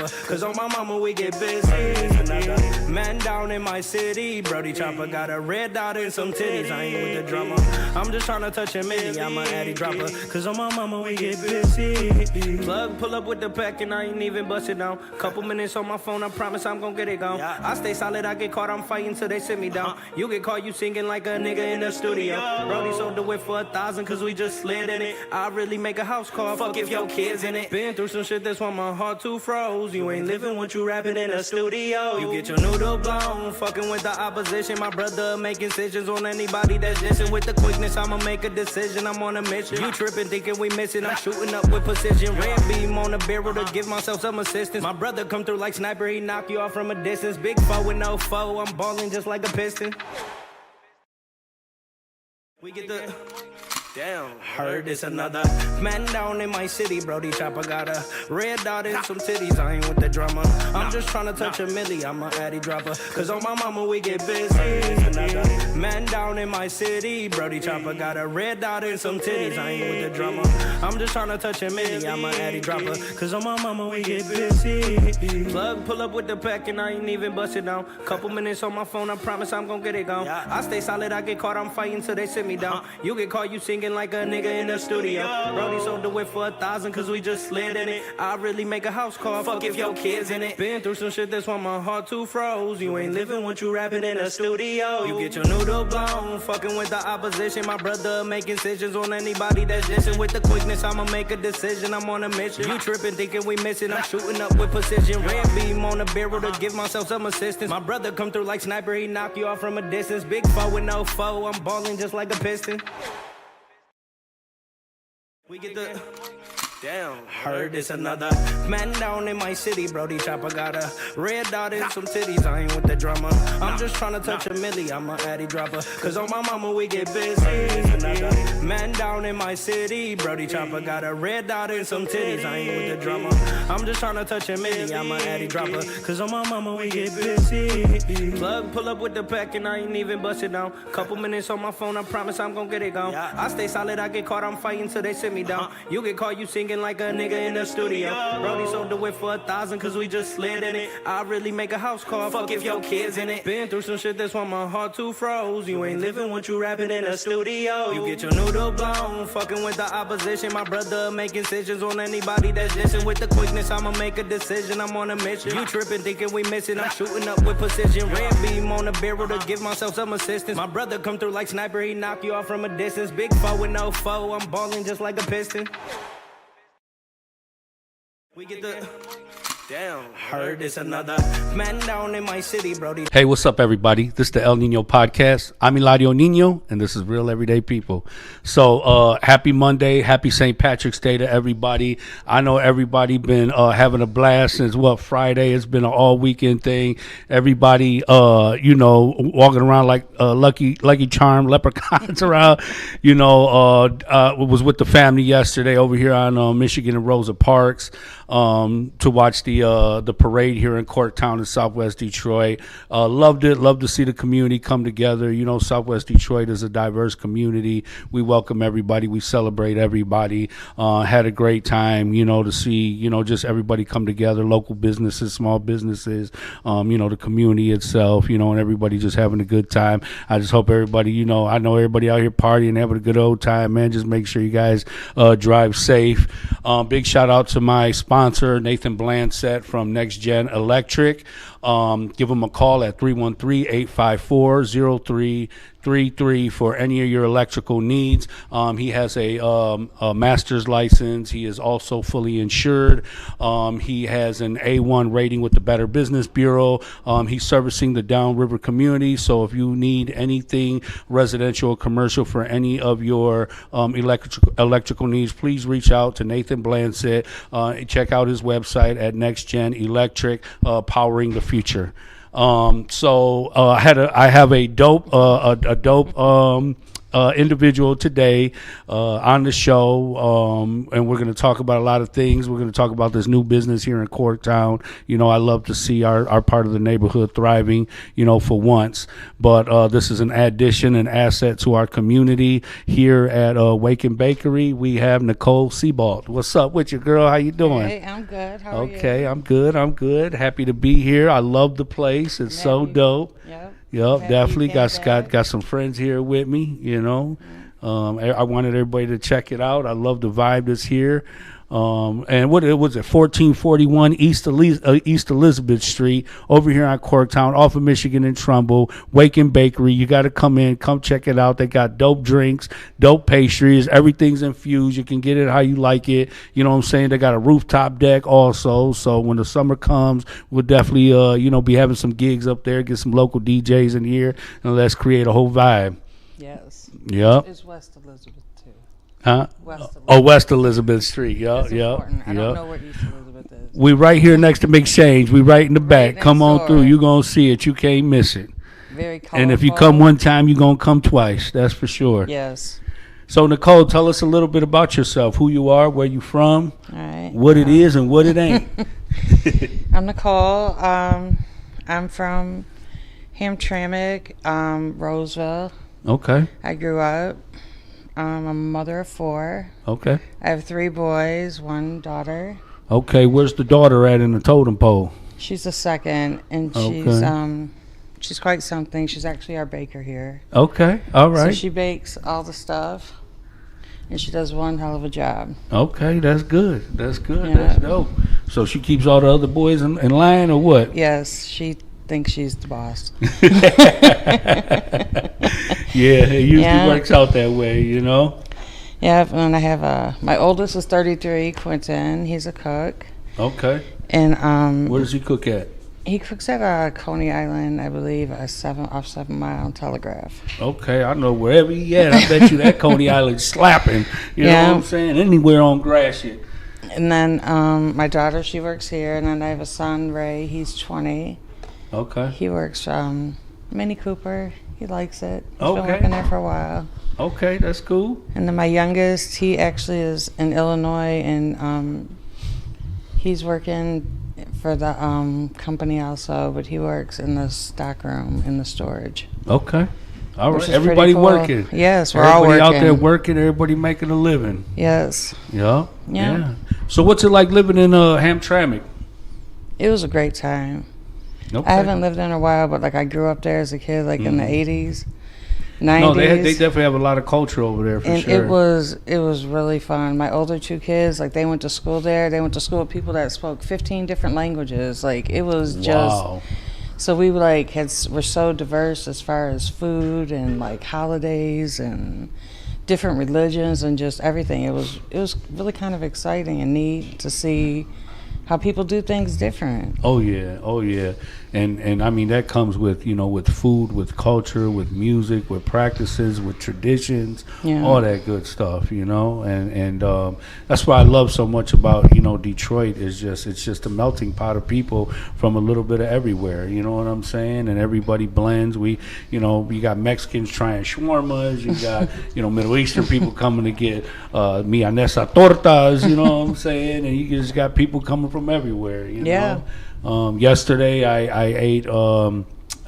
Cause on my mama we get busy. Man down in my city, Brody Chopper got a red dot and some titties. I ain't with the drama. I'm just tryna touch a milli, I'm a addy dropper. Cause on my mama we get busy. Plug pull up with the pack and I ain't even bust it down. Couple minutes on my phone, I promise I'm gon' get it gone. I stay solid, I get caught, I'm fighting till they sit me down. You get caught, you singing like a nigga in the studio. Brody sold the whip for 1,000 cause we just slid in it. I really make a house call, fuck if your kids in it. Been through some shit that's why my heart too froze. You ain't living what you rapping in a studio. You get your noodle blown, fucking with the opposition. My brother making decisions on anybody that's dissing. With the quickness, I'ma make a decision. I'm on a mission. You tripping, thinking we missing. I'm shooting up with precision. Red beam on the barrel to give myself some assistance. My brother come through like sniper, he knock you off from a distance. Big foe with no foe, I'm balling just like a piston. We get the... Damn, heard it's another man down in my city, Brody Chopper got a red dot and some titties, I ain't with the drama. I'm just tryna touch a milli, I'm a addy dropper. Cause on my mama we get busy. Man down in my city, Brody Chopper got a red dot and some titties, I ain't with the drama. I'm just tryna touch a milli, I'm a addy dropper. Cause on my mama we get busy. Plug pull up with the pack and I ain't even bust it down. Couple minutes on my phone, I promise I'm gon' get it gone. I stay solid, I get caught, I'm fighting till they sit me down. You get caught, you singing like a nigga in the studio. Brody sold the whip for 1,000 cause we just slid in it. I really make a house call, fuck if your kids in it. Been through some shit that's why my heart too froze. You ain't living what you rapping in a studio. You get your noodle blown, fucking with the opposition. My brother making decisions on anybody that's dissing. With the quickness, I'ma make a decision. I'm on a mission. You tripping, thinking we missing. I'm shooting up with precision. Red beam on the barrel to give myself some assistance. My brother come through like sniper, he knock you off from a distance. Big foe with no foe, I'm balling just like a piston. We get the... Damn, heard it's another man down in my city, Brody Chopper got a red dot and some titties, I ain't with the drama. I'm just tryna touch a milli, I'm a addy dropper. Cause on my mama we get busy. Man down in my city, Brody Chopper got a red dot and some titties, I ain't with the drama. I'm just tryna touch a milli, I'm a addy dropper. Cause on my mama we get busy. Plug pull up with the pack and I ain't even bust it down. Couple minutes on my phone, I promise I'm gon' get it gone. I stay solid, I get caught, I'm fighting till they sit me down. You get caught, you singing like a nigga in the studio. Brody sold the whip for 1,000 cause we just slid in it. I really make a house call, fuck if your kids in it. Been through some shit that's why my heart too froze. You ain't living what you rapping in a studio. You get your noodle blown, fucking with the opposition. My brother making decisions on anybody that's dissing. With the quickness, I'ma make a decision. I'm on a mission. You tripping, thinking we missing. I'm shooting up with precision. Red beam on the barrel to give myself some assistance. My brother come through like sniper, he knock you off from a distance. Big foe with no foe, I'm balling just like a piston. We get the... Damn, heard it's another man down in my city, Brody. Hey, what's up, everybody? This is the El Nino Podcast. I'm Eladio Nino, and this is Real Everyday People. So, happy Monday, happy St. Patrick's Day to everybody. I know everybody been having a blast since, Friday. It's been an all-weekend thing. Everybody, walking around like Lucky Charm leprechauns around. Was with the family yesterday over here on Michigan and Rosa Parks to watch the parade here in Corktown in Southwest Detroit. Loved it. Loved to see the community come together. Southwest Detroit is a diverse community. We welcome everybody. We celebrate everybody. Had a great time, to see, just everybody come together, local businesses, small businesses, the community itself, and everybody just having a good time. I just hope everybody, I know everybody out here partying, having a good old time, man. Just make sure you guys drive safe. Big shout out to my sponsor, Nathan Blanset from Next Gen Electric. Give them a call at 313-854-0333 for any of your electrical needs. He has a master's license. He is also fully insured. He has an A1 rating with the Better Business Bureau. He's servicing the downriver community. So if you need anything residential or commercial for any of your electrical needs, please reach out to Nathan Blanset. Check out his website at Next Gen Electric, powering the future. I have a dope individual today on the show, and we're going to talk about a lot of things. We're going to talk about this new business here in Corktown. You know, I love to see our part of the neighborhood thriving, you know, for once. But this is an addition, an asset to our community here at Waken Bakery. We have Nicole Cebalt. What's up with you, girl? How you doing? Hey, I'm good. How are you? Okay, I'm good. I'm good. Happy to be here. I love the place. It's so dope. Yep, definitely got some friends here with me, you know. I wanted everybody to check it out. I love the vibe that's here. And what it was at 1441 East Elizabeth Street over here on Corktown, off of Michigan and Trumbull. Waken Bakery. You got to come check it out. They got dope drinks, dope pastries. Everything's infused. You can get it how you like it. You know what I'm saying? They got a rooftop deck also. So when the summer comes, we'll definitely be having some gigs up there. Get some local DJs in here, and let's create a whole vibe. Yes. Yep. It's West Elizabeth too. Huh? West Elizabeth. Oh, West Elizabeth Street. Yep. That's important. I don't know where East Elizabeth is. We right here next to McShange. We right in the back. next Come on door. through. You gonna see it. You can't miss it. Very colorful. And if you come one time, you gonna come twice. That's for sure. Yes. So Nicole, tell us a little bit about yourself. Who you are, where you from, All right. what it is, and what it ain't. I'm Nicole. I'm from Hamtramck, Roseville. Okay. I grew up. I'm a mother of 4. Okay. I have 3 boys, 1 daughter. Okay. Where's the daughter at in the totem pole? She's the second, and she's quite something. She's actually our baker here. Okay. All right. So she bakes all the stuff, and she does one hell of a job. Okay. That's good. That's good. Yeah. That's dope. So she keeps all the other boys in line, or what? Yes, she thinks she's the boss. Yeah, it usually works out that way, you know. Yeah, and I have my oldest is 33, Quentin. He's a cook. Okay. And Where does he cook at? he cooks at Coney Island, I believe, off 7 Mile and Telegraph. Okay, I know wherever he at. I bet you that Coney Island slapping. You know what I'm saying? Anywhere on Gratiot. And then my daughter, she works here, and then I have a son, Ray. He's 20. Okay. He works Mini Cooper. He likes it. He's been Okay. working there for a while. Okay, that's cool. And then my youngest, he actually is in Illinois, and he's working for the company also, but he works in the stock room in the storage. Okay. All Which right. is Everybody pretty cool. working. Yes, we're all Everybody working. out there working. Everybody making a living. Yes. Yeah. Yeah. So what's it like living in Hamtramck? It was a great time. Okay. I haven't lived there in a while, but like I grew up there as a kid, like in the 80s, 90s. No, they definitely have a lot of culture over there for and sure. it was really fun. My older 2 kids, like they went to school there. They went to school with people that spoke 15 different languages. Like it was just Wow. so we like we're so diverse as far as food and like holidays and different religions and just everything. It was really kind of exciting and neat to see how people do things different. Oh yeah, and I mean that comes with with food, with culture, with music, with practices, with traditions, all that good stuff, and that's why I love so much about Detroit is it's just a melting pot of people from a little bit of everywhere, you know what I'm saying, and everybody blends. We got Mexicans trying shawarmas, you got Middle Eastern people coming to get milanesa tortas, you know what I'm saying, and you just got people coming from everywhere, you know. Yesterday I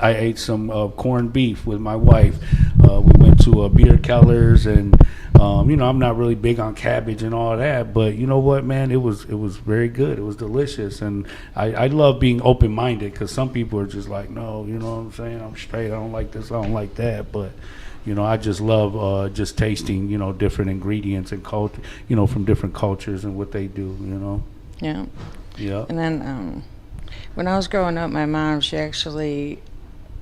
ate some corned beef with my wife. We went to Beer Keller's, and I'm not really big on cabbage and all that, but you know what, man, it was very good. It was delicious, and I love being open-minded because some people are just like, no, you know what I'm saying, I'm straight, I don't like this, I don't like that, but I just love just tasting different ingredients and from different cultures and what they do. Yeah. Yeah. And then when I was growing up, my mom, she actually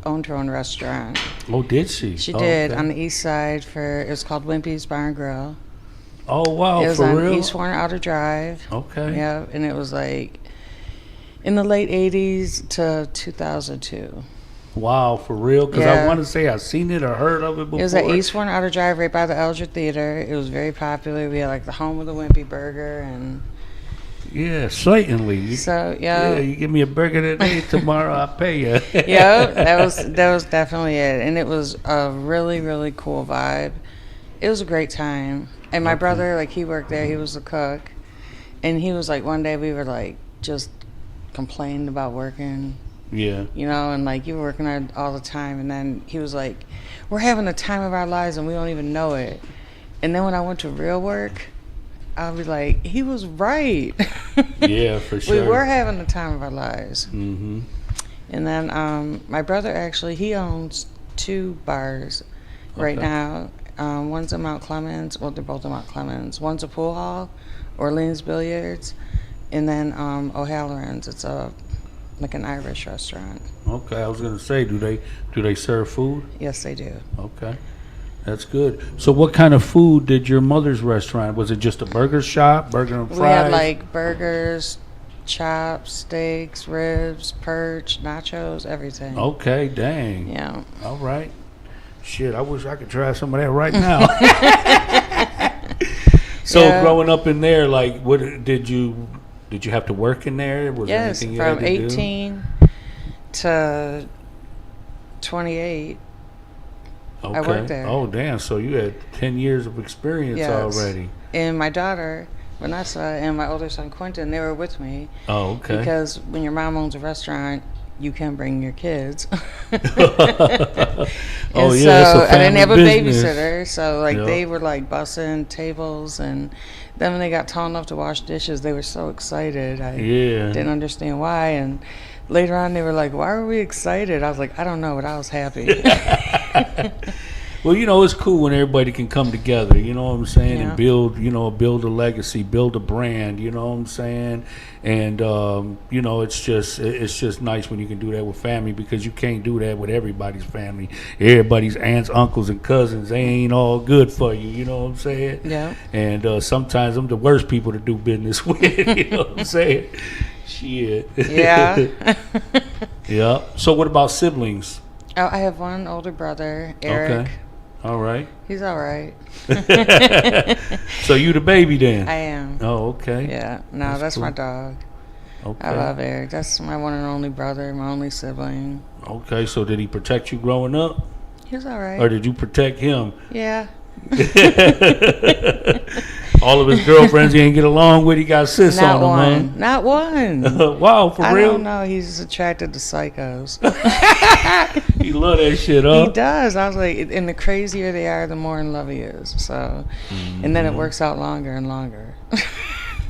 owned her own restaurant. Oh, did she? She did, on the east side it was called Wimpy's Bar and Grill. Oh, wow, it was for on real? East Warner Outer Drive. Okay. Yeah, and it was like in the late 80s to 2002. Wow, for real? Because I want to say I've seen it or heard of it before. It was at East Warner Outer Drive right by the Elger Theater. It was very popular. We had like the home of the Wimpy Burger and... Yeah, certainly. So yeah, you give me a burger today, tomorrow I'll pay you. Yeah, that was definitely it, and it was a really, really cool vibe. It was a great time. And my brother, like, he worked there. He was a cook. And he was like, one day we were like, just complaining about working. Yeah. You know, and like, you were working there all the time. And then he was like, we're having the time of our lives and we don't even know it. And then when I went to real work, I'll be like, he was right. Yeah, for sure. We were having the time of our lives. Mm-hmm. And then my brother, actually, he owns 2 bars right now. One's in Mount Clemens. Well, they're both in Mount Clemens. One's a pool hall, Orleans Billiards, and then O'Halloran's. It's like an Irish restaurant. Okay, I was gonna say, do they serve food? Yes, they do. Okay, that's good. So, what kind of food did your mother's restaurant? Was it just a burger shop, burger and fries? We had like burgers, chops, steaks, ribs, perch, nachos, everything. Okay, dang. Yeah. All right. Shit, I wish I could try some of that right now. So, growing up in there, like, what did you have to work in there? Was there Yes, anything you had from to 18 to 28. Okay. I worked there. Oh, damn. So you had 10 years of experience already. And my daughter, Vanessa, and my older son, Quentin, they were with me. Oh, okay. Because when your mom owns a restaurant, you can bring your kids. Oh, yeah, so that's a I didn't have a business. babysitter, so like Yep. they were like bussing tables, and then when they got tall enough to wash dishes, they were so excited. I didn't understand why, and later on they were like, "Why were we excited?" I was like, "I don't know, but I was happy." Well, you know, it's cool when everybody can come together, you know what I'm saying, Yeah. and build a legacy, build a brand, you know what I'm saying? And, you know, it's just nice when you can do that with family, because you can't do that with everybody's family. Everybody's aunts, uncles, and cousins, they ain't all good for you, you know what I'm saying? Yeah. And sometimes I'm the worst people to do business with, you know what I'm saying? Shit. Yeah. Yeah. So what about siblings? Oh, I have one older brother, Eric. Okay. All right. He's all right. So you the baby then? I am. Oh, okay. Yeah. No, that's cool. my dog. Okay. I love Eric. That's my one and only brother, my only sibling. Okay. So did he protect you growing up, He's all right. or did you protect him? Yeah. All of his girlfriends he ain't get along with, he got sis Not on one. him, Not one. huh? Wow, for I real? don't know. He's attracted to psychos. He love that shit, huh? He does. I was like, and the crazier they are, the more in love he is. So, and then it works out longer and longer.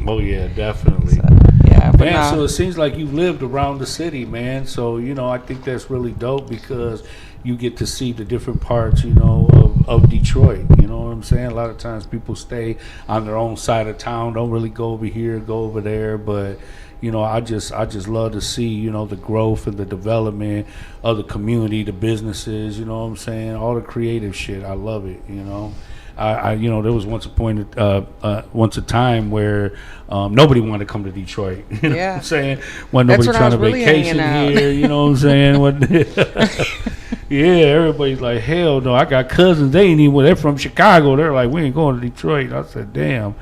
Oh yeah, definitely. So, yeah, but Man, so no. it seems like you've lived around the city, man. So, you know, I think that's really dope, because you get to see the different parts, you know, of Detroit. You know what I'm saying? A lot of times people stay on their own side of town, don't really go over here, go over there. But, you know, I just love to see, you know, the growth and the development of the community, the businesses, you know what I'm saying? All the creative shit. I love it, you know. I you know, there was once a time where nobody wanted to come to Detroit. You know what Yeah. I'm saying? Wasn't That's nobody when I trying to was really vacation hanging out. here, you know what I'm saying? Yeah, everybody's like, hell no. I got cousins, they ain't even, they're from Chicago. They're like, we ain't going to Detroit. I said, damn.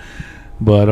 But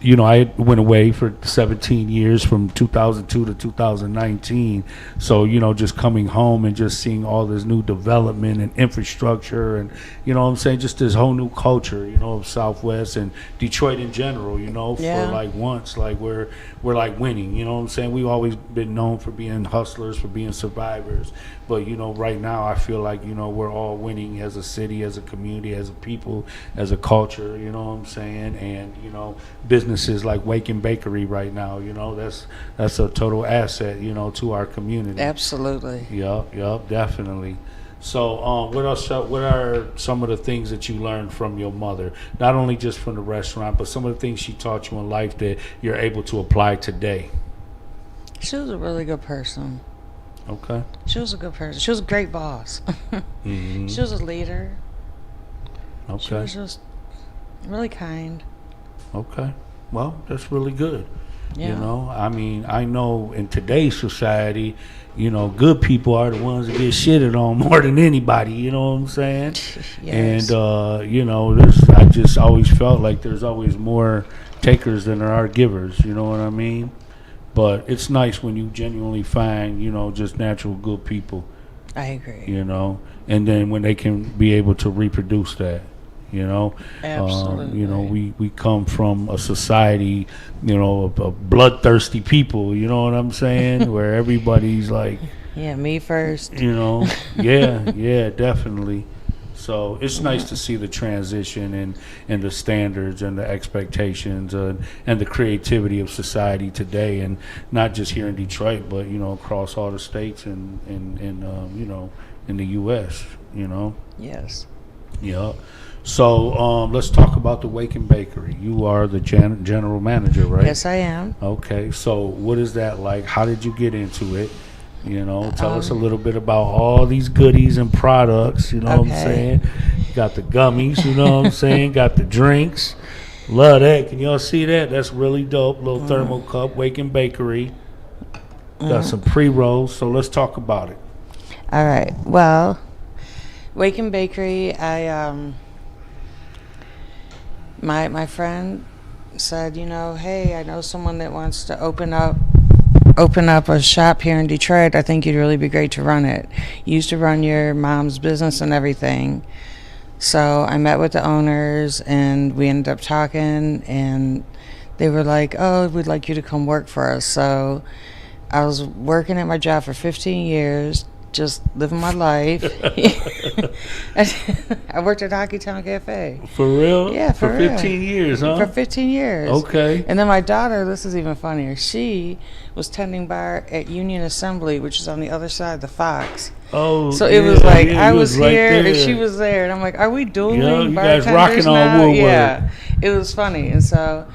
you know, I went away for 17 years from 2002 to 2019. So, you know, just coming home and just seeing all this new development and infrastructure and, you know what I'm saying, just this whole new culture, you know, of Southwest and Detroit in general, you know, Yeah. for like once, like we're like winning, you know what I'm saying? We've always been known for being hustlers, for being survivors. But, you know, right now I feel like, you know, we're all winning as a city, as a community, as a people, as a culture, you know what I'm saying? And, you know, businesses like Waken Bakery right now, you know, that's a total asset, you know, to our community. Absolutely. Yup, definitely. So, what else? What are some of the things that you learned from your mother? Not only just from the restaurant, but some of the things she taught you in life that you're able to apply today. She was a really good person. Okay. She was a good person. She was a great boss. Mm-hmm. She was a leader. She Okay. was just really kind. Okay. Well, that's really good. Yeah. You know, I mean, I know in today's society, you know, good people are the ones that get shitted on more than anybody, you know what I'm saying? Yes. And, you know, I just always felt like there's always more takers than there are givers, you know what I mean? But it's nice when you genuinely find, you know, just natural good people, I agree. you know, and then when they can be able to reproduce that. You know, Absolutely. you know, we come from a society, you know, of bloodthirsty people. You know what I'm saying? Where everybody's like, Yeah, me first. you know, yeah, definitely. So it's nice to see the transition and the standards and the expectations and the creativity of society today, and not just here in Detroit, but you know across all the states and you know in the U.S. You know, Yes. yeah. So let's talk about the Waken Bakery. You are the general manager, right? Yes, I am. Okay. So what is that like? How did you get into it? You know, tell us a little bit about all these goodies and products. You know what I'm Okay. saying? You got the gummies. You know what I'm saying? Got the drinks. Love that. Can y'all see that? That's really dope. Little thermal cup, Waken Bakery. Got some pre-rolls. So let's talk about it. All right. Well, Waken Bakery, my friend said, you know, hey, I know someone that wants to open up a shop here in Detroit. I think you'd really be great to run it. You used to run your mom's business and everything. So I met with the owners and we ended up talking, and they were like, oh, we'd like you to come work for us. So I was working at my job for 15 years, just living my life. I worked at Hockey Town Cafe. For real? Yeah, for real. 15 years, huh? For 15 years. Okay. And then my daughter, this is even funnier, she was tending bar at Union Assembly, which is on the other side of the Fox. Oh, So it was like yeah, I you was right here and there. she was there, and I'm like, are we dueling Yeah, you guys bartenders rocking on now? Woodward. Yeah, it was funny, and so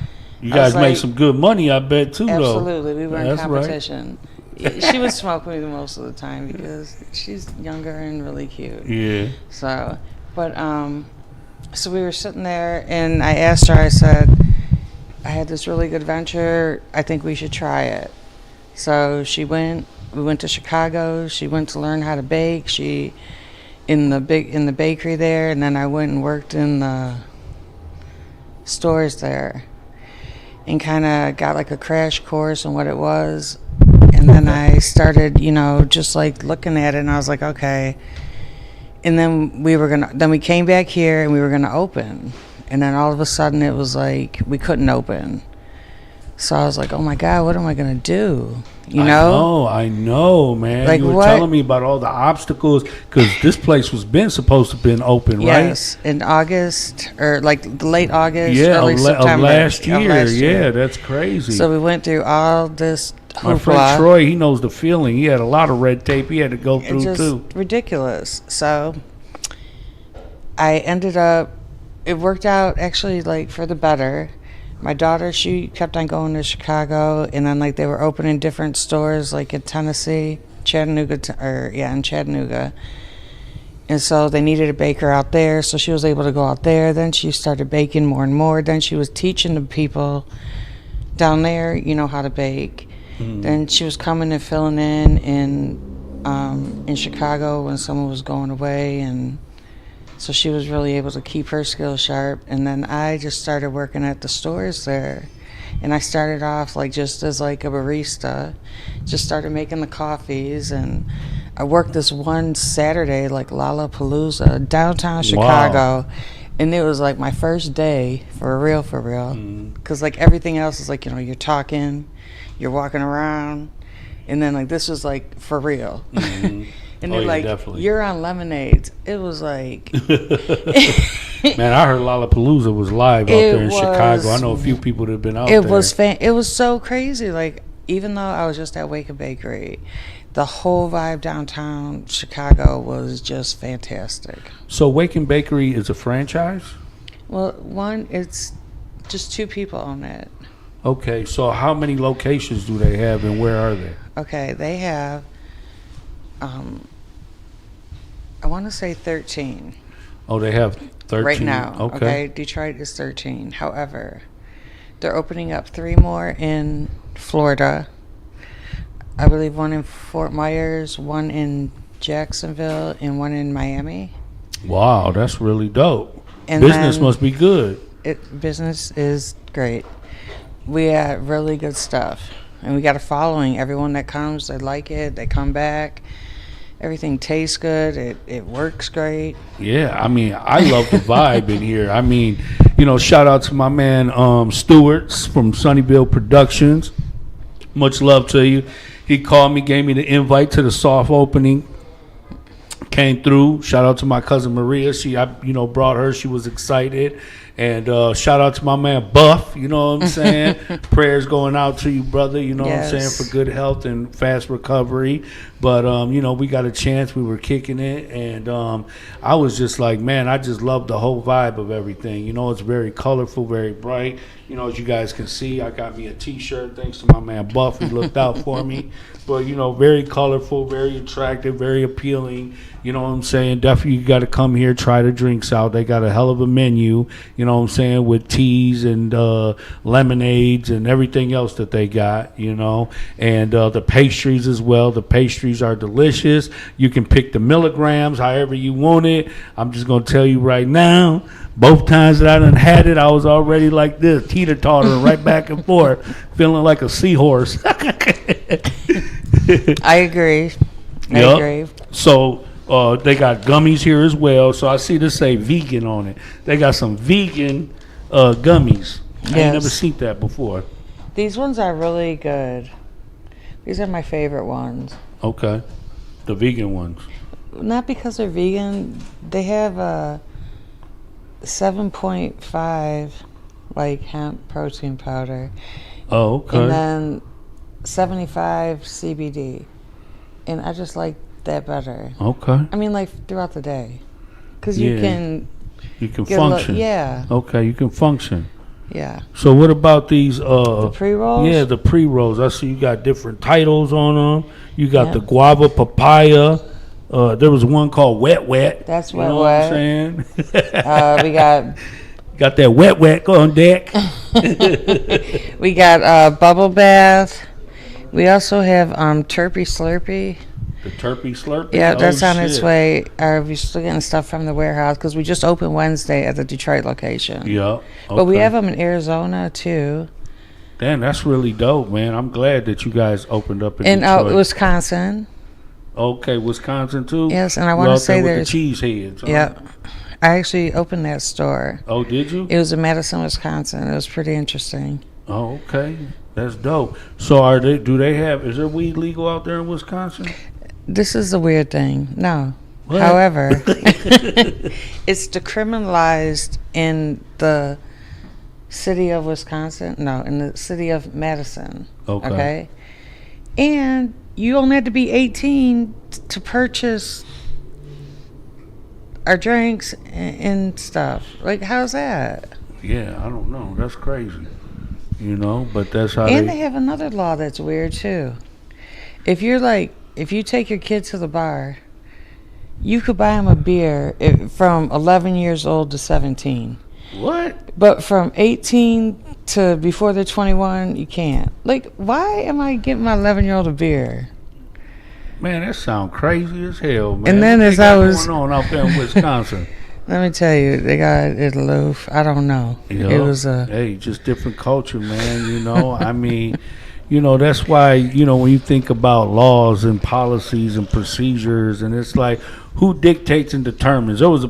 You I guys was make like, some good money, I bet, too, though. absolutely, we were in That's right. competition. She would smoke me the most of the time because she's younger and really cute. Yeah. So, but so we were sitting there, and I asked her. I said, I had this really good venture. I think we should try it. So she went. We went to Chicago. She went to learn how to bake. She in the bakery there, and then I went and worked in the stores there, and kind of got like a crash course on what it was. And then I started, you know, just like looking at it, and I was like, okay. And then we came back here and we were gonna open, and then all of a sudden it was like we couldn't open. So I was like, oh my God, what am I gonna do? You know? I know, man. Like you were what? telling me about all the obstacles because this place was supposed to been open, right? Yes, in August or like late August, Yeah, early of September last of year. last Yeah, that's crazy. So we went through all this My friend hoopla. Troy, he knows the feeling. He had a lot of red tape he had to go through, It's just too. ridiculous. So I ended up, it worked out actually like for the better. My daughter, she kept on going to Chicago, and then like they were opening different stores like in Tennessee, in Chattanooga. And so they needed a baker out there, so she was able to go out there. Then she started baking more and more. Then she was teaching the people down there, you know, how to bake. Then she was coming and filling in Chicago when someone was going away, and so she was really able to keep her skills sharp. And then I just started working at the stores there, and I started off like just as like a barista, just started making the coffees, and I worked this one Saturday like Lollapalooza downtown Chicago. And it was like my first day for real, because like everything else is like, you know, you're talking, you're walking around, and then like this was like for real. And they're like, definitely. You're on Lemonades. It was like Man, I heard Lollapalooza was live out there in Chicago. I know a few people that have been out there. It was so crazy. Like, even though I was just at Waken Bakery, the whole vibe downtown Chicago was just fantastic. So Waken Bakery is a franchise? Well, it's just 2 people own it. Okay, so how many locations do they have, and where are they? Okay, they have, I want to say 13. Oh, they have 13? Right now. Okay, Detroit is 13. However, they're opening up 3 more in Florida. I believe 1 in Fort Myers, 1 in Jacksonville, and 1 in Miami. Wow, that's really dope. And business must be good. Business is great. We have really good stuff, and we got a following. Everyone that comes, they like it. They come back. Everything tastes good. It works great. Yeah, I mean, I love the vibe in here. I mean, shout out to my man Stewart's from Sunnyvale Productions. Much love to you. He called me, gave me the invite to the soft opening. Came through. Shout out to my cousin Maria. I brought her. She was excited. And shout out to my man Buff. You know what I'm saying? Prayers going out to you, brother. You know what I'm saying? For good health and fast recovery. But, we got a chance. We were kicking it. And I was just like, man, I just love the whole vibe of everything. It's very colorful, very bright. As you guys can see, I got me a T-shirt thanks to my man Buff. He looked out for me. But, very colorful, very attractive, very appealing. You know what I'm saying? Definitely you got to come here, try the drinks out. They got a hell of a menu, you know what I'm saying, with teas and lemonades and everything else that they got, And the pastries as well. The pastries are delicious. You can pick the milligrams however you want it. I'm just going to tell you right now, both times that I done had it, I was already like this, teeter-tottering right back and forth, feeling like a seahorse. I agree. I agree. So they got gummies here as well. So I see this say vegan on it. They got some vegan gummies. I ain't never seen that before. These ones are really good. These are my favorite ones. Okay. The vegan ones. Not because they're vegan. They have a 7.5 like hemp protein powder. Oh, okay. And then 75 CBD. And I just like that better. Okay. I mean, like throughout the day. Because you can function. Okay, you can function. Yeah. So what about these the pre-rolls? Yeah, the pre-rolls. I see you got different titles on them. You got the guava papaya. There was one called Wet. That's Wet. You know what I'm saying? We got that Wet on deck. We got bubble bath. We also have Terpy Slurpee. The Terpy Slurpee? Yeah, that's on its way. We're still getting stuff from the warehouse because we just opened Wednesday at the Detroit location. Yeah. Okay. But we have them in Arizona too. Damn, that's really dope, man. I'm glad that you guys opened up in Detroit. Wisconsin. Okay, Wisconsin too? Yes, and I want to say there's the cheese heads. Huh? Yeah. I actually opened that store. Oh, did you? It was in Madison, Wisconsin. It was pretty interesting. Oh, okay. That's dope. So is there weed legal out there in Wisconsin? This is the weird thing. No. What? However, it's decriminalized in the city of Wisconsin. No, in the city of Madison. Okay? And you only have to be 18 to purchase our drinks and stuff. Like, how's that? Yeah, I don't know. That's crazy. But that's how And they have another law that's weird, too. If you take your kid to the bar, you could buy them a beer from 11 years old to 17. What? But from 18 to before they're 21, you can't. Like, why am I getting my 11-year-old a beer? Man, that sounds crazy as hell, man. And then what going on out there in Wisconsin? Let me tell you, they got it loaf. I don't know. It was just different culture, man. I mean, that's why when you think about laws and policies and procedures, and it's like, who dictates and determines? There was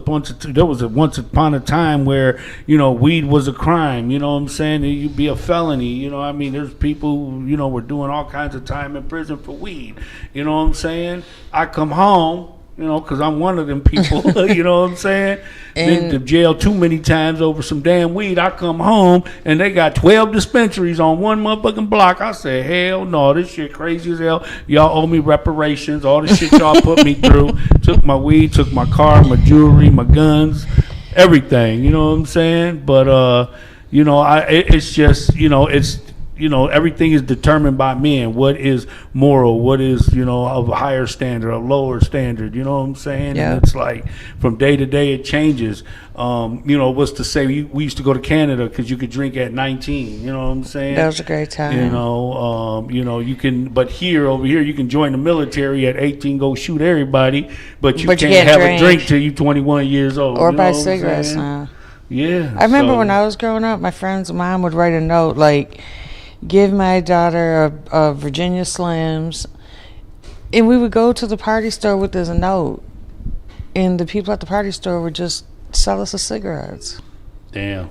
once upon a time where weed was a crime. You know what I'm saying? You'd be a felony. I mean, there's people who were doing all kinds of time in prison for weed. You know what I'm saying? I come home. Because I'm one of them people, you know what I'm saying? Been to jail too many times over some damn weed. I come home, and they got 12 dispensaries on one motherfucking block. I said, hell no, this shit crazy as hell. Y'all owe me reparations. All the shit y'all put me through. Took my weed, took my car, my jewelry, my guns, everything. You know what I'm saying? But, it's just, it's... everything is determined by men. What is moral? What is, of a higher standard, a lower standard? You know what I'm saying? Yeah. And it's like from day to day it changes. What's to say? We used to go to Canada because you could drink at 19. You know what I'm saying? That was a great time. You can, but over here, you can join the military at 18, go shoot everybody, but you can't have a drink till you're 21 years old. Or buy cigarettes now. Yeah. I remember when I was growing up, my friend's mom would write a note like, give my daughter a Virginia Slims And we would go to the party store with this note, and the people at the party store would just sell us the cigarettes. Damn.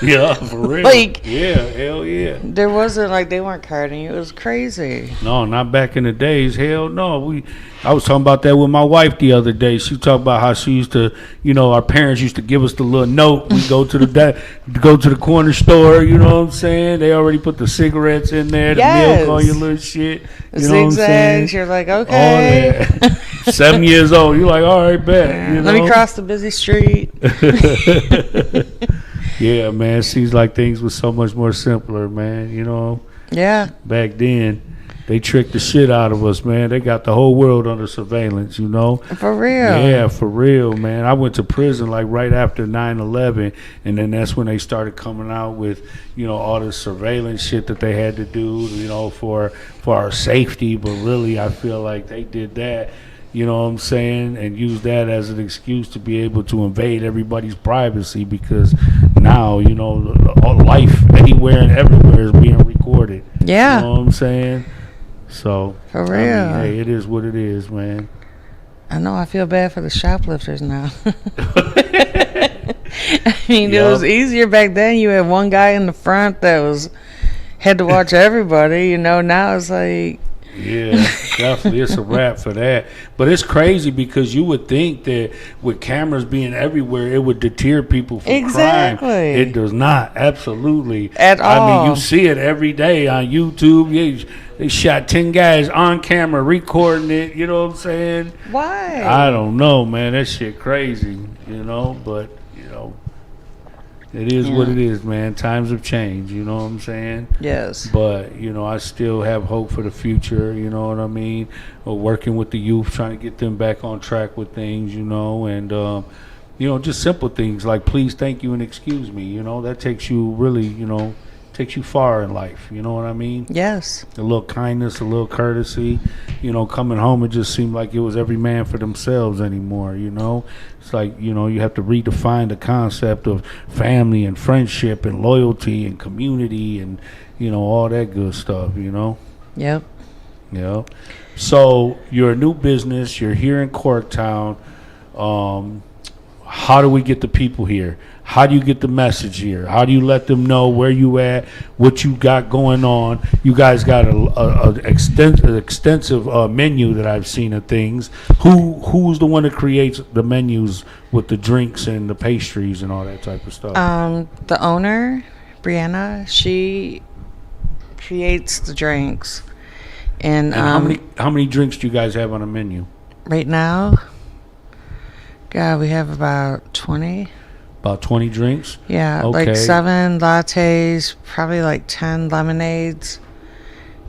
Yeah, for real. Like, yeah, hell yeah. There wasn't like they weren't carding you. It was crazy. No, not back in the days. Hell no. I was talking about that with my wife the other day. She talked about how she used to, our parents used to give us the little note. We go to the corner store. You know what I'm saying? They already put the cigarettes in there, the milk, all your little shit. You know what I'm saying? Zigzags. You're like, okay. 7 years old. You're like, all right, bet. Yeah. Let me cross the busy street. Yeah, man. It seems like things were so much more simpler, man. Yeah. Back then, they tricked the shit out of us, man. They got the whole world under surveillance, For real. Yeah, for real, man. I went to prison like right after 9/11, and then that's when they started coming out with, all the surveillance shit that they had to do, for our safety. But really, I feel like they did that. You know what I'm saying? And use that as an excuse to be able to invade everybody's privacy, because now, life anywhere and everywhere is being recorded. Yeah. You know what I'm saying? So, for real. Hey, it is what it is, man. I know. I feel bad for the shoplifters now. It was easier back then. You had one guy in the front that had to watch everybody. Now it's like. Yeah, definitely. It's a wrap for that. But it's crazy because you would think that with cameras being everywhere, it would deter people from crime. It does not. Absolutely. At all. I mean, you see it every day on YouTube. They shot 10 guys on camera recording it. You know what I'm saying? Why? I don't know, man. That shit crazy, but, it is what it is, man. Times have changed, you know what I'm saying? Yes. But, I still have hope for the future, you know what I mean? Working with the youth, trying to get them back on track with things, and, just simple things like please, thank you, and excuse me, that takes you really, takes you far in life, you know what I mean? Yes. A little kindness, a little courtesy, coming home, it just seemed like it was every man for themselves anymore, It's like, you have to redefine the concept of family and friendship and loyalty and community and, all that good stuff, Yep. Yep. So you're a new business, you're here in Corktown. How do we get the people here? How do you get the message here? How do you let them know where you at, what you got going on? You guys got an extensive menu that I've seen of things. Who's the one that creates the menus with the drinks and the pastries and all that type of stuff? The owner, Brianna, she creates the drinks. And how many drinks do you guys have on the menu? Right now, God, we have about 20. About 20 drinks? Yeah, okay. Like 7 lattes, probably like 10 lemonades,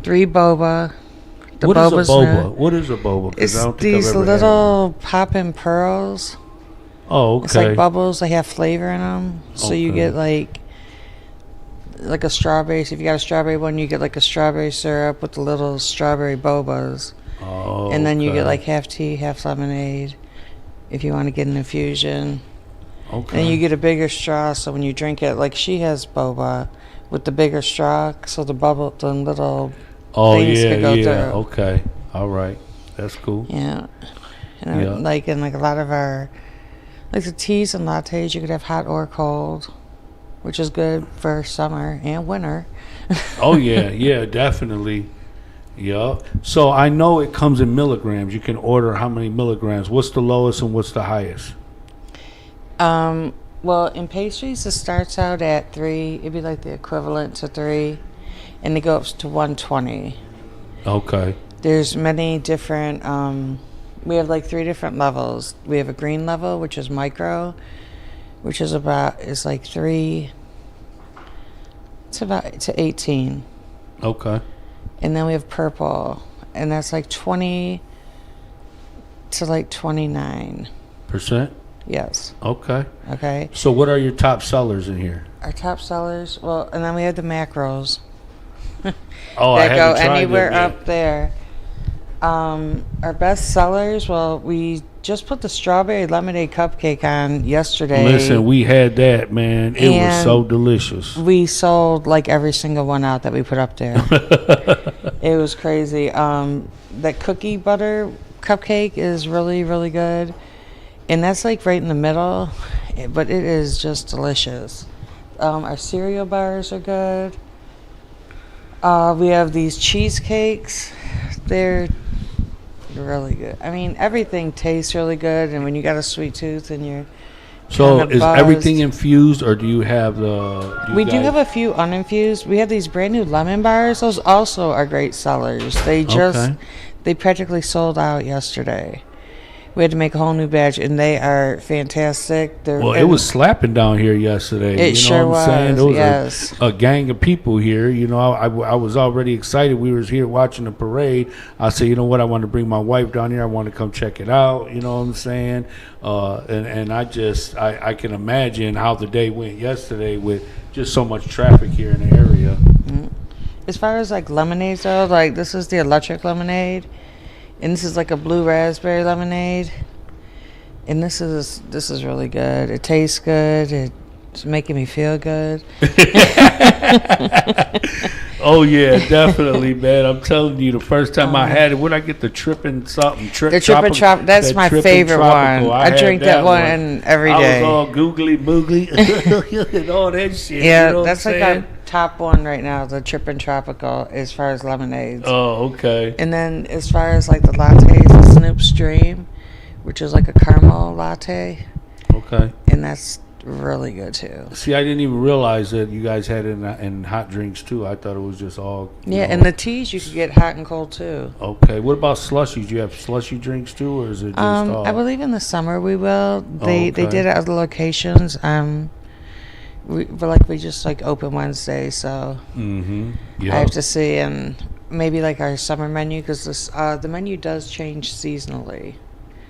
3 boba. What is a boba? What is a boba? It's these little poppin' pearls. Oh, okay. It's like bubbles. They have flavor in them. So you get like a strawberry. So if you got a strawberry one, you get like a strawberry syrup with the little strawberry bobas. Oh, and then you get like half tea, half lemonade if you want to get an infusion. Okay. And you get a bigger straw, so when you drink it, like she has boba with the bigger straw, so the little things could go through. Okay. All right. That's cool. Yeah. And like in like a lot of our, like the teas and lattes, you could have hot or cold, which is good for summer and winter. Oh yeah, definitely. Yeah. So I know it comes in milligrams. You can order how many milligrams. What's the lowest and what's the highest? Well, in pastries, it starts out at 3. It'd be like the equivalent to 3, and it goes to 120. Okay. There's many different. We have like 3 different levels. We have a green level, which is micro, which is like 3. It's about to 18. Okay. And then we have purple, and that's like 20 to like 29%. Yes. Okay. Okay. So what are your top sellers in here? Our top sellers, and then we have the macros. Oh, that I go haven't tried anywhere them yet. up there. Our best sellers, well, we just put the strawberry lemonade cupcake on yesterday. Listen, we had that, man. It was so delicious. We sold like every single one out that we put up there. It was crazy. That cookie butter cupcake is really, really good. And that's like right in the middle, but it is just delicious. Our cereal bars are good. We have these cheesecakes. They're really good. I mean, everything tastes really good, and when you got a sweet tooth and you're so is buzzed, everything infused, or do you have the? We do have a few uninfused. We have these brand new lemon bars. Those also are great sellers. They practically sold out yesterday. We had to make a whole new batch, and they are fantastic. It was slapping down here yesterday. It sure was. There was yes. a gang of people here. I was already excited. We was here watching the parade. I said, you know what? I want to bring my wife down here. I want to come check it out. You know what I'm saying? And I can imagine how the day went yesterday with just so much traffic here in the area. Mm-hmm. As far as like lemonades though, like this is the electric lemonade. And this is like a blue raspberry lemonade. And this is really good. It tastes good. It's making me feel good. Oh, yeah, definitely, man. I'm telling you, the first time I had it, would I get the tripping something? The tripping tropical. That's my favorite one. I drink that one every day. I was all googly moogly and all that shit. Yeah, you know that's like our top one right now, the tripping tropical, as far as lemonades. Oh, okay. And then as far as like the lattes, the Snoop's Dream, which is like a caramel latte. Okay. And that's really good too. See, I didn't even realize that you guys had it in hot drinks too. I thought it was just all. Yeah, and the teas you could get hot and cold too. Okay. What about slushies? Do you have slushy drinks too, or is it just all? I believe in the summer we will. They did it at other locations. We just like open Wednesday, so Yep. I have to see, and maybe like our summer menu, because the menu does change seasonally.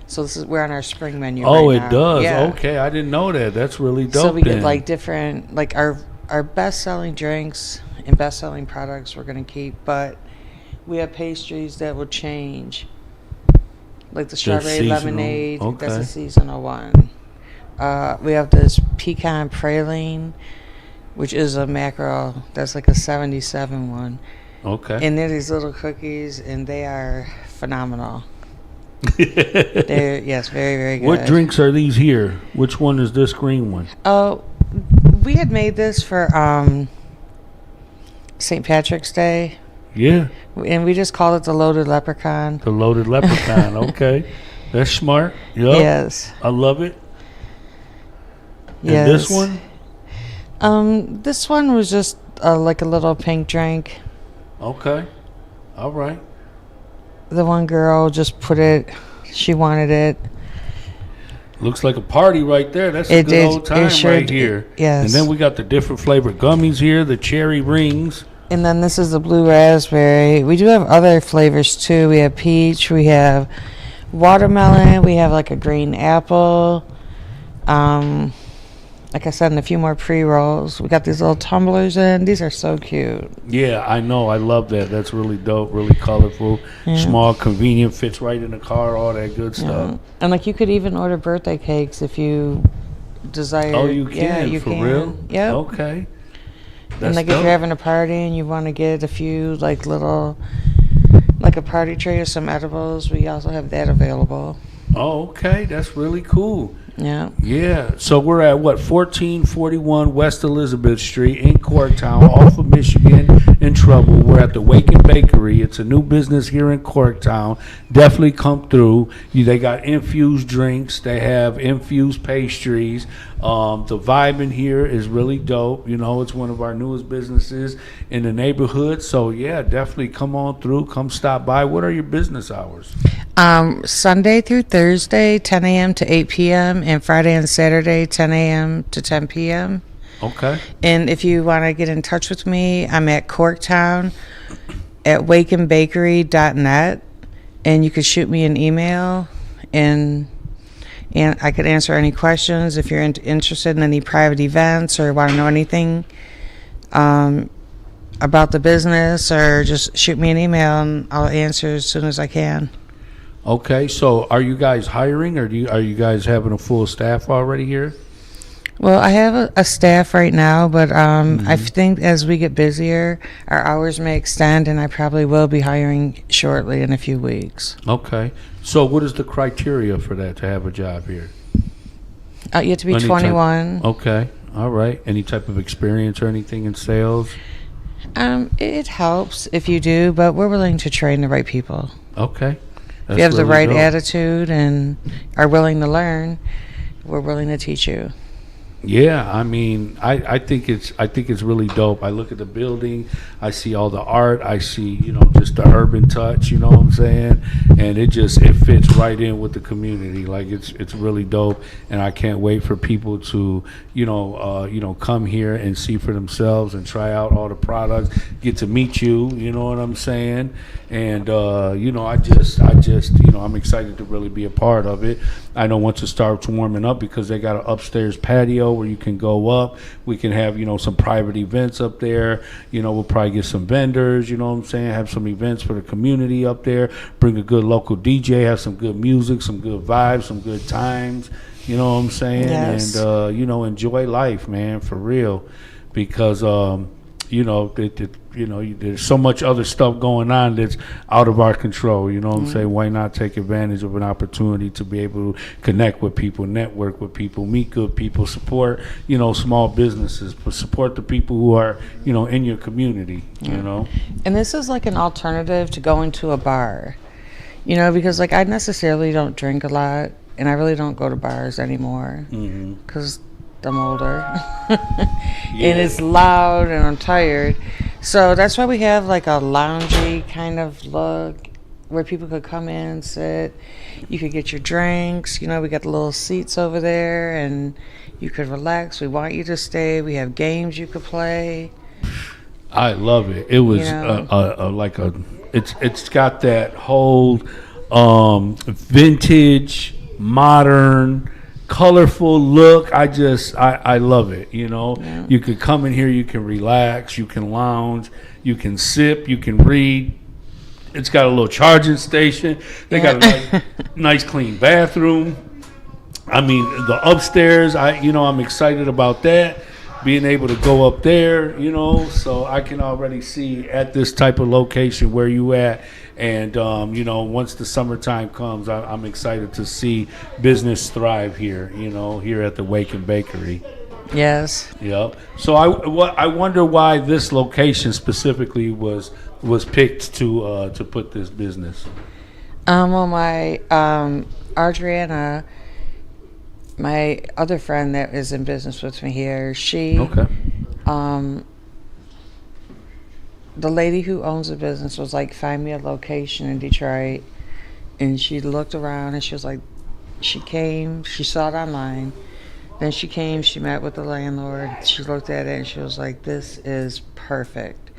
So we're on our spring menu. Oh, right it now. does. Yeah. Okay, I didn't know that. That's really dope. So we get like different, like our best selling drinks and best selling products we're gonna keep, but we have pastries that will change. Like the strawberry lemonade, that's a seasonal one. We have this pecan praline, which is a mackerel. That's like a 77 one. Okay. And they're these little cookies, and they are phenomenal. They're very, very good. What drinks are these here? Which one is this green one? Oh, we had made this for St. Patrick's Day. Yeah. And we just called it the Loaded Leprechaun. The Loaded Leprechaun. Okay. That's smart. Yep. Yes. I love it. Yes. And this one? This one was just like a little pink drink. Okay. All right. The one girl just put it, she wanted it. Looks like a party right there. That's a good old time right here. Yes. And then we got the different flavored gummies here, the cherry rings. And then this is the blue raspberry. We do have other flavors too. We have peach, we have watermelon, we have like a green apple. Like I said, and a few more pre-rolls. We got these little tumblers in. These are so cute. Yeah, I know. I love that. That's really dope, really colorful, small, convenient, fits right in the car, all that good stuff. And like you could even order birthday cakes if you desire. Oh, you can? Yeah, you for can. Real? Yep. Okay. That's and like dope. if you're having a party and you want to get a few like little, like a party tray or some edibles, we also have that available. Oh, okay. That's really cool. Yeah. Yeah. So we're at 1441 West Elizabeth Street in Corktown, off of Michigan in Trouble. We're at the Waken Bakery. It's a new business here in Corktown. Definitely come through. They got infused drinks. They have infused pastries. The vibe in here is really dope. It's one of our newest businesses in the neighborhood. So yeah, definitely come on through. Come stop by. What are your business hours? Sunday through Thursday, 10 a.m. to 8 p.m. and Friday and Saturday, 10 a.m. to 10 p.m. Okay. And if you want to get in touch with me, I'm at Corktown at wakenbakery.net, and you could shoot me an email, and I could answer any questions if you're interested in any private events or want to know anything. about the business, or just shoot me an email and I'll answer as soon as I can. Okay, so are you guys hiring, or are you guys having a full staff already here? Well, I have a staff right now, but I think as we get busier, our hours may extend, and I probably will be hiring shortly in a few weeks. Okay, so what is the criteria for that to have a job here? You have to be Any 21. Okay, all right. Any type of experience or anything in sales? It helps if you do, but we're willing to train the right people. Okay. If you have the really right dope. attitude and are willing to learn, we're willing to teach you. Yeah, I mean, I think it's really dope. I look at the building, I see all the art, I see, just the urban touch, you know what I'm saying? And it fits right in with the community. Like it's really dope, and I can't wait for people to, come here and see for themselves and try out all the products, get to meet you, you know what I'm saying? And I'm excited to really be a part of it. I know once it starts warming up, because they got an upstairs patio where you can go up. We can have, some private events up there. We'll probably get some vendors, you know what I'm saying? Have some events for the community up there. Bring a good local DJ, have some good music, some good vibes, some good times. You know what I'm saying? Yes. And, enjoy life, man, for real. Because, there's so much other stuff going on that's out of our control. You know what I'm saying? Why not take advantage of an opportunity to be able to connect with people, network with people, meet good people, support, small businesses, but support the people who are, in your community, And this is like an alternative to going to a bar, because I necessarily don't drink a lot, and I really don't go to bars anymore because I'm older and it's loud and I'm tired. So that's why we have like a loungy kind of look where people could come in and sit. You could get your drinks. We got the little seats over there and you could relax. We want you to stay. We have games you could play. I love it. It was it's got that whole vintage, modern, colorful look. I love it. Yeah. You could come in here, you can relax, you can lounge, you can sip, you can read. It's got a little charging station. They got a nice clean bathroom. I mean, the upstairs, I'm excited about that, being able to go up there, so I can already see at this type of location where you at. And, once the summertime comes, I'm excited to see business thrive here, here at the Wake and Bakery. Yes. Yep. So I wonder why this location specifically was picked to put this business. Well, my Adriana, my other friend that is in business with me here, Okay. The lady who owns the business was like, find me a location in Detroit. And she looked around and she was like, she came, she saw it online. Then she came, she met with the landlord. She looked at it and she was like, this is perfect.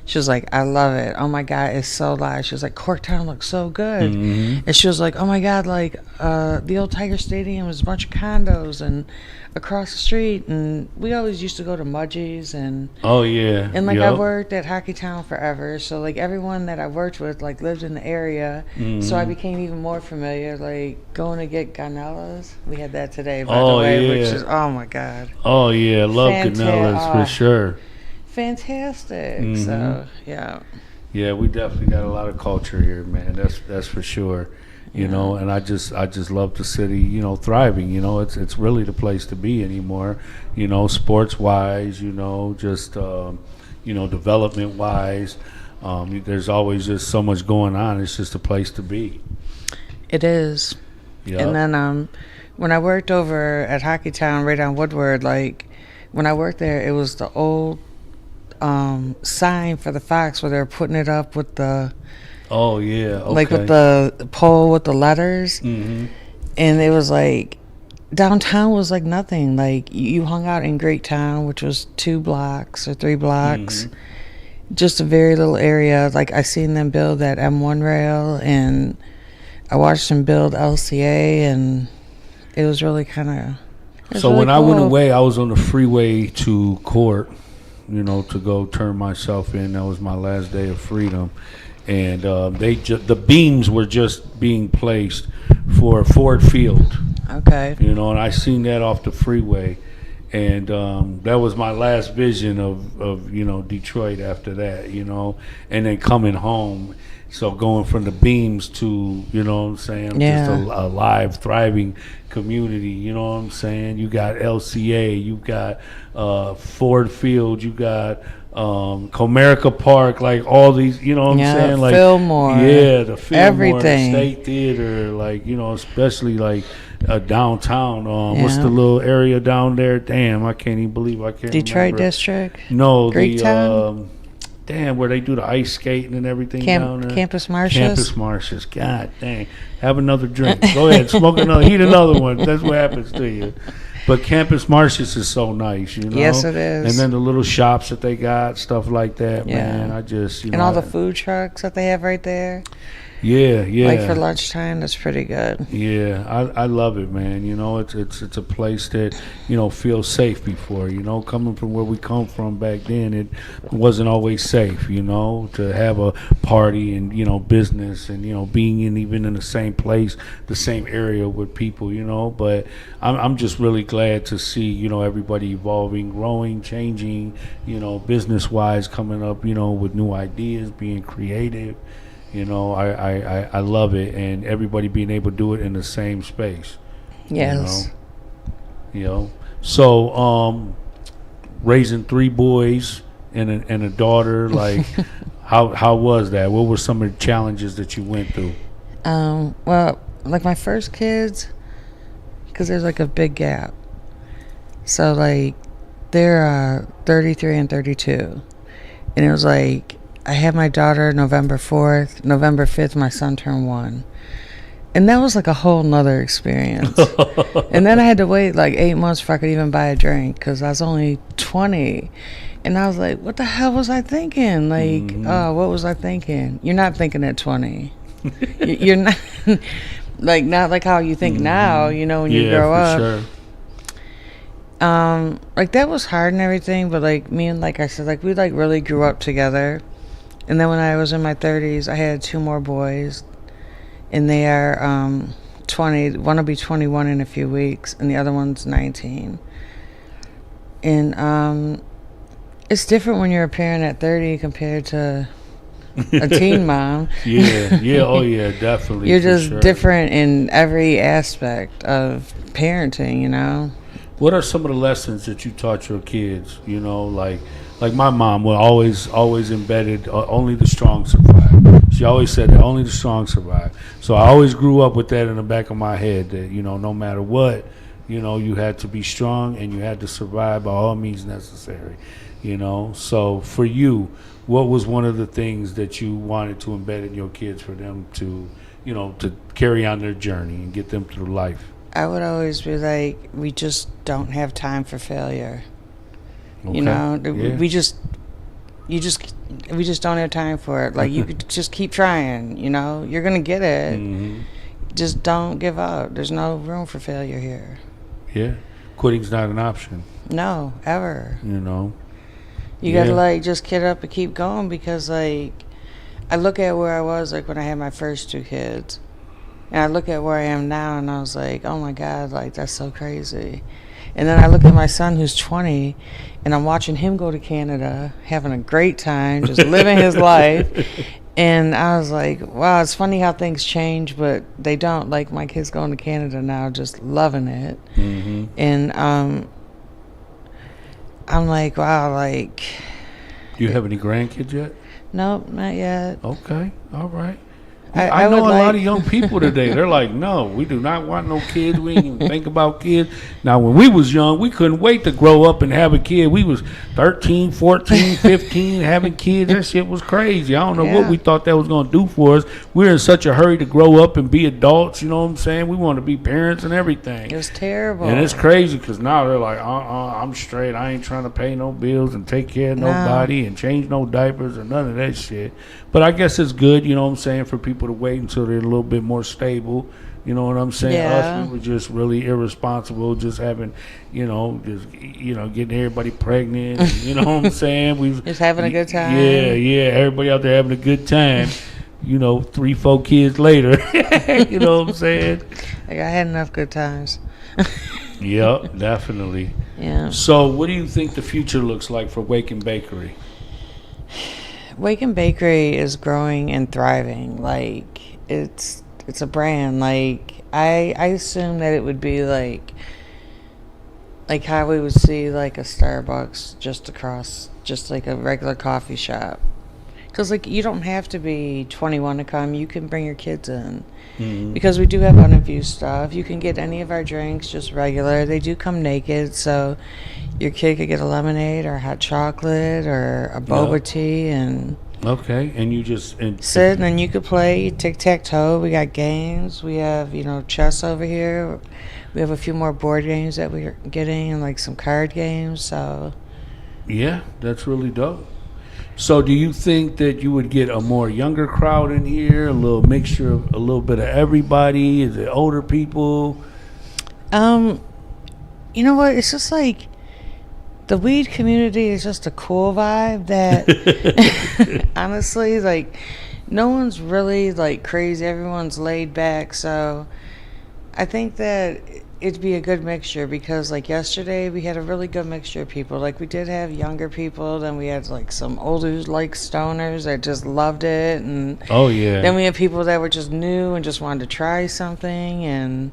She was like, I love it. Oh my God, it's so live. She was like, Corktown looks so good. And she was like, oh my God, like the old Tiger Stadium was a bunch of condos and across the street. And we always used to go to Mudgee's and I worked at Hockeytown forever. So like everyone that I worked with like lived in the area. So I became even more familiar, like going to get Ganellas. We had that today, by the way, which is, oh my God. Oh yeah, love Ganellas for sure. Fantastic. So yeah, we definitely got a lot of culture here, man. That's for sure. And I just love the city, thriving. It's really the place to be anymore, sports wise, just development wise. There's always just so much going on. It's just a place to be. It is. Yep. And then when I worked over at Hockeytown right on Woodward, like when I worked there, it was the old sign for the Fox where they're putting it up with the like with the pole with the letters. And it was like downtown was like nothing. Like you hung out in Great Town, which was 2 blocks or 3 blocks, just a very little area. Like I seen them build that M1 rail and I watched them build LCA, and it was really kind of so really when cool. I went away, I was on the freeway to Court to go turn myself in. That was my last day of freedom. And the beams were just being placed for Ford Field. Okay. And I seen that off the freeway. And that was my last vision of Detroit after that, and then coming home. So going from the beams to, just a live, thriving community, you know what I'm saying? You got LCA, you got Ford Field, you got Comerica Park, like all these, you know what I'm saying? Like Fillmore. Yeah, the Fillmore, everything. The State Theater, like, especially like downtown. What's the little area down there? Damn, I can't even believe I can't Detroit remember. District? No, Greektown? Damn, where they do the ice skating and everything down there. Campus Martius? Campus Martius. God dang. Have another drink. Go ahead, smoke another, heat another one. That's what happens to you. But Campus Martius is so nice, Yes, it is. And then the little shops that they got, stuff like that, man. I just, and all the food trucks that they have right there. Yeah. Like for lunchtime, that's pretty good. Yeah, I love it, man. It's a place that, feels safe before. Coming from where we come from back then, it wasn't always safe, to have a party and, business and, being even in the same place, the same area with people, But I'm just really glad to see, everybody evolving, growing, changing, business-wise, coming up, with new ideas, being creative. I love it, and everybody being able to do it in the same space. Yes. So raising 3 boys and a daughter, like how was that? What were some of the challenges that you went through? Well, like my first kids, because there's like a big gap. So like they're 33 and 32, and it was like, I had my daughter November 4th. November 5th, my son turned 1. And that was like a whole nother experience. And then I had to wait like 8 months before I could even buy a drink because I was only 20. And I was like, what the hell was I thinking? Like, what was I thinking? You're not thinking at 20. You're not, not like how you think now, when you grow up. Sure. Like that was hard and everything, but like me and like I said, like we like really grew up together. And then when I was in my 30s, I had 2 more boys, and they are 20. One will be 21 in a few weeks, and the other one's 19. And it's different when you're a parent at 30 compared to a teen mom. Oh yeah, definitely. You're just different in every aspect of parenting, What are some of the lessons that you taught your kids, Like my mom was always embedded, only the strong survive. She always said that only the strong survive. So I always grew up with that in the back of my head that, no matter what, you had to be strong and you had to survive by all means necessary, So for you, what was one of the things that you wanted to embed in your kids for them to, to carry on their journey and get them through life? I would always be like, we just don't have time for failure. Okay. We just don't have time for it. Like you could just keep trying, you're going to get it. Mm-hmm. Just don't give up. There's no room for failure here. Yeah. Quitting's not an option. No, ever. You got to just get up and keep going because I look at where I was like when I had my first 2 kids. And I look at where I am now and I was like, oh my God, like that's so crazy. And then I look at my son who's 20 and I'm watching him go to Canada, having a great time, just living his life. And I was like, wow, it's funny how things change, but they don't. Like my kid's going to Canada now, just loving it. Mm-hmm. And I'm like, wow, like. Do you have any grandkids yet? Nope, not yet. Okay, all right. I know would a lot of young people today. They're like, no, we do not want no kids. We ain't even think about kids. Now, when we was young, we couldn't wait to grow up and have a kid. We was 13, 14, 15, having kids. That shit was crazy. I don't know what we thought that was going to do for us. We were in such a hurry to grow up and be adults, you know what I'm saying? We want to be parents and everything. It was terrible. And it's crazy because now they're like, I'm straight. I ain't trying to pay no bills and take care of nobody and change no diapers or none of that shit. But I guess it's good, you know what I'm saying, for people people to wait until they're a little bit more stable. You know what I'm saying? Yeah. Us, we were just really irresponsible, just having, getting everybody pregnant. And, you know what I'm saying? We Just having a good time. Yeah. Everybody out there having a good time. 3-4 kids later. You know what I'm saying? Like, I had enough good times. Yep, definitely. Yeah. So, what do you think the future looks like for Waken Bakery? Waken Bakery is growing and thriving. Like, it's a brand. Like, I assume that it would be like how we would see like a Starbucks just across, just like a regular coffee shop. Because, like, you don't have to be 21 to come. You can bring your kids in. Mm-hmm. Because we do have uninfused stuff. You can get any of our drinks just regular. They do come naked, so your kid could get a lemonade or a hot chocolate or a boba tea and okay. And you just sit, and you could play tic-tac-toe. We got games. We have, chess over here. We have a few more board games that we're getting and, like, some card games. So yeah, that's really dope. So do you think that you would get a more younger crowd in here, a little mixture of a little bit of everybody? Is it older people? You know what? It's just like the weed community is just a cool vibe that honestly, like, no one's really like crazy. Everyone's laid back. So I think that it'd be a good mixture because, like, yesterday we had a really good mixture of people. Like, we did have younger people, then we had like some older, like, stoners that just loved it, and oh yeah, then we had people that were just new and just wanted to try something. And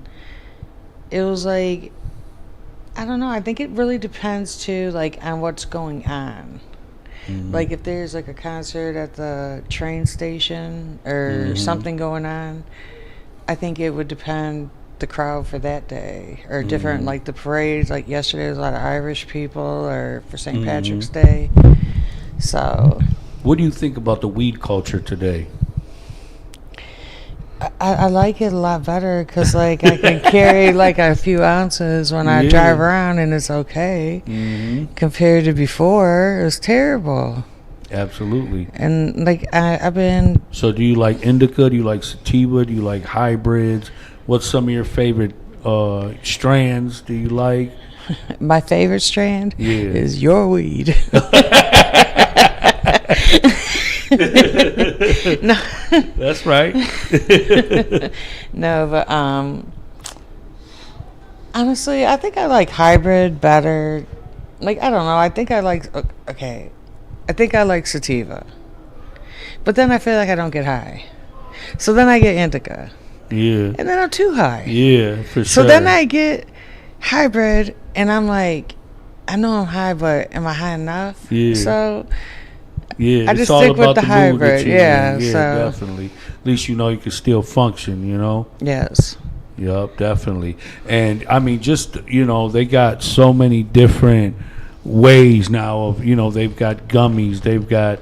it was like, I don't know, I think it really depends too, like, on what's going on. Mm-hmm. Like, if there's like a concert at the train station or something going on, I think it would depend the crowd for that day, or different, like the parades. Like yesterday, there's a lot of Irish people, or for St. Patrick's Day. So, what do you think about the weed culture today? I like it a lot better because, like, I can carry like a few ounces when I drive around, and it's okay. Compared to before, it was terrible. Absolutely. And like I've been. So, do you like indica? Do you like sativa? Do you like hybrids? What's some of your favorite strands do you like? My favorite strand is your weed. No. That's right. No, but honestly, I think I like hybrid better. Like, I don't know. I think I like sativa. But then I feel like I don't get high. So then I get indica. Yeah. And then I'm too high. Yeah, for sure. So then I get hybrid, and I'm like, I know I'm high, but am I high enough? Yeah. So yeah, I just stick with the hybrid. Yeah, yeah, so definitely. At least you can still function, Yes. Yep, definitely. And I mean, just they got so many different ways now of they've got gummies, they've got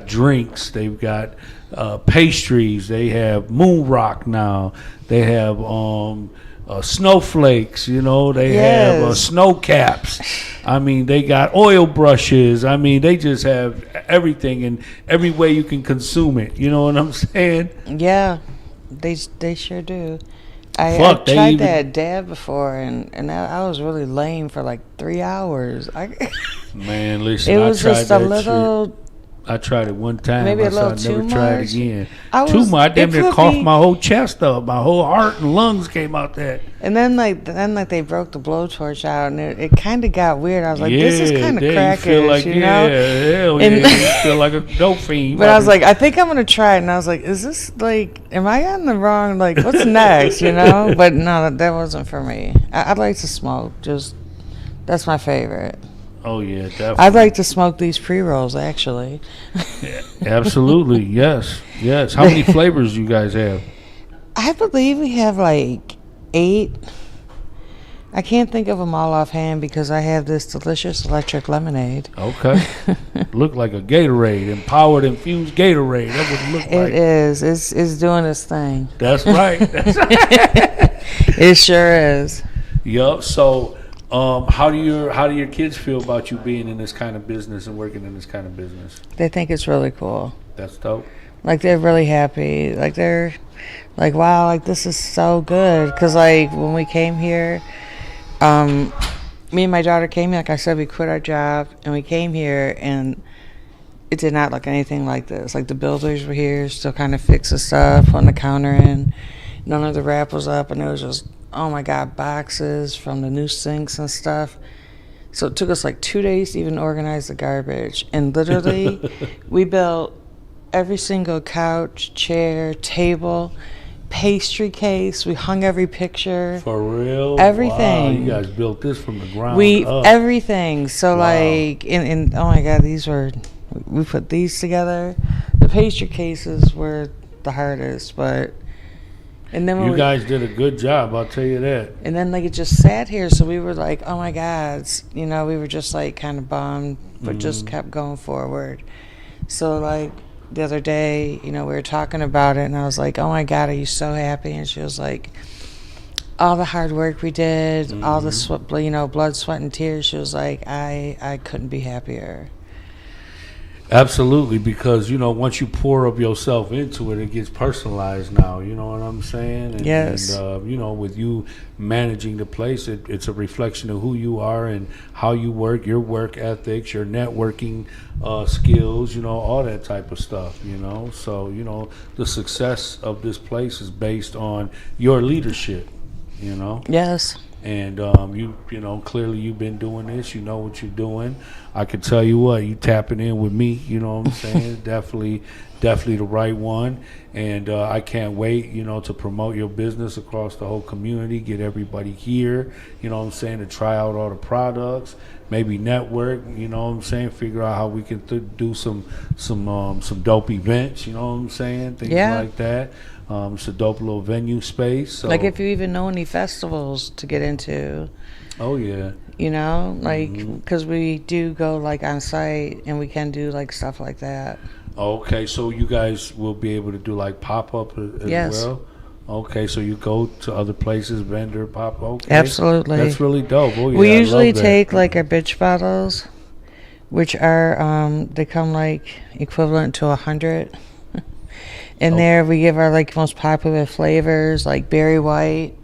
drinks, they've got pastries, they have moon rock now, they have snowflakes, they have snow caps. I mean, they got oil brushes. I mean, they just have everything and every way you can consume it. You know what I'm saying? Yeah, they sure do. I tried that dab before, and I was really lame for like 3 hours. Man, listen, it was just a little. Shit. I tried it one time. Maybe a little I too never much. tried it again. I damn near coughed my whole chest up. My whole heart and lungs came out that. And then they broke the blowtorch out, and it kind of got weird. I was like, this is kind of crackish, you feel like, hell and, yeah, you feel like a dope fiend. But I was like, I think I'm gonna try it, and I was like, is this like, am I on the wrong? Like, what's next? But no, that wasn't for me. I like to smoke. That's my favorite. Oh yeah, definitely. I'd like to smoke these pre-rolls, actually. Yeah, absolutely, yes. How many flavors do you guys have? I believe we have like 8. I can't think of them all offhand because I have this delicious electric lemonade. Okay. Look like a Gatorade, empowered infused Gatorade. That's what it looks like. It is. It's doing its thing. That's right. It sure is. Yup. So, how do your kids feel about you being in this kind of business and working in this kind of business? They think it's really cool. That's dope. Like they're really happy. Like they're like, wow, like this is so good. Cause like when we came here, me and my daughter came here. Like I said, we quit our job and we came here, and it did not look anything like this. Like the builders were here, still kind of fixing stuff on the counter, and none of the wrap was up, and it was just, oh my God, boxes from the new sinks and stuff. So it took us like 2 days to even organize the garbage. And literally, we built every single couch, chair, table, pastry case. We hung every picture. For real? Everything. Wow, you guys built this from the ground up. Everything. So Wow. like, and oh my God, we put these together. The pastry cases were the hardest, but. And then You guys did a good job, I'll tell you that. And then like it just sat here, so we were like, oh my God, we were just like kind of bummed, but just kept going forward. So like the other day, we were talking about it, and I was like, oh my God, are you so happy? And she was like, all the hard work we did, all the sweat, blood, sweat, and tears. She was like, I couldn't be happier. Absolutely, because once you pour of yourself into it, it gets personalized now. You know what I'm saying? And, Yes. And with you managing the place, it's a reflection of who you are and how you work, your work ethics, your networking skills. All that type of stuff. So the success of this place is based on your leadership. Yes. And clearly you've been doing this. You know what you're doing. I can tell you what, you tapping in with me. You know what I'm saying? Definitely the right one. And I can't wait, to promote your business across the whole community. Get everybody here. You know what I'm saying? To try out all the products. Maybe network. You know what I'm saying? Figure out how we can do some dope events. You know what I'm saying? Things like that. It's a dope little venue space. So. Like if you even know any festivals to get into. Oh, yeah. Because we do go like on site, and we can do like stuff like that. Okay, so you guys will be able to do like pop-up as well? Okay, so you go to other places, vendor, pop, okay. Absolutely. That's really dope. Oh, yeah, we usually I love that. take like our bitch bottles, which are, they come like equivalent to 100. In there, we give our like most popular flavors, like berry white,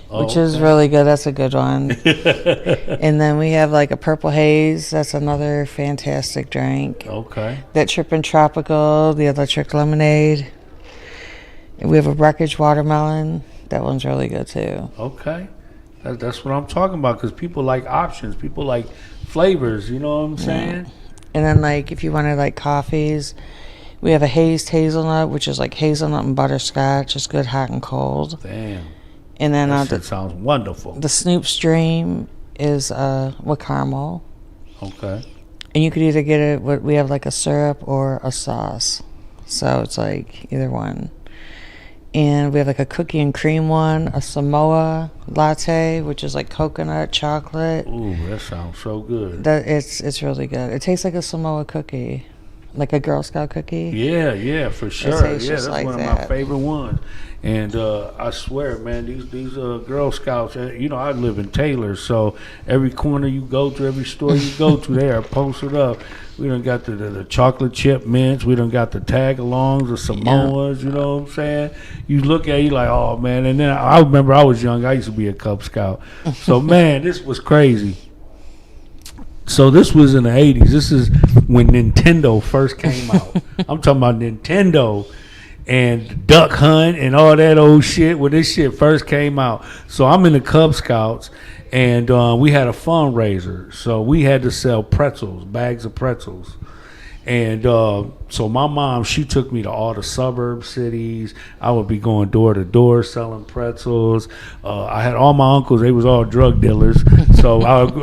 which is really good. That's a good one. And then we have like a purple haze. That's another fantastic drink. Okay. That Trippin' Tropical, the electric lemonade. And we have a Wreckage watermelon. That one's really good too. Okay. That's what I'm talking about, because people like options. People like flavors, you know what I'm saying? And then like if you wanted like coffees, we have a hazed hazelnut, which is like hazelnut and butterscotch. It's good hot and cold. Damn. And then That sounds wonderful. The Snoop Stream is with caramel. Okay. And you could either get it, we have like a syrup or a sauce. So it's like either one. And we have like a cookie and cream one, a Samoa latte, which is like coconut chocolate. Ooh, that sounds so good. It's really good. It tastes like a Samoa cookie. Like a Girl Scout cookie? Yeah, for sure. tastes Yeah, just that's like one of my favorite ones. And I swear, man, these Girl Scouts, I live in Taylor, so every corner you go to, every store you go to, they are posted up. We done got the chocolate chip mints. We done got the tag-alongs, the Samoas, you know what I'm saying? You look at it, you like, oh, man. And then I remember I was young. I used to be a Cub Scout. So, man, this was crazy. So this was in the 80s. This is when Nintendo first came out. I'm talking about Nintendo and Duck Hunt and all that old shit when this shit first came out. So I'm in the Cub Scouts, and we had a fundraiser. So we had to sell pretzels, bags of pretzels. And so my mom, she took me to all the suburb cities. I would be going door to door selling pretzels. I had all my uncles, they was all drug dealers. So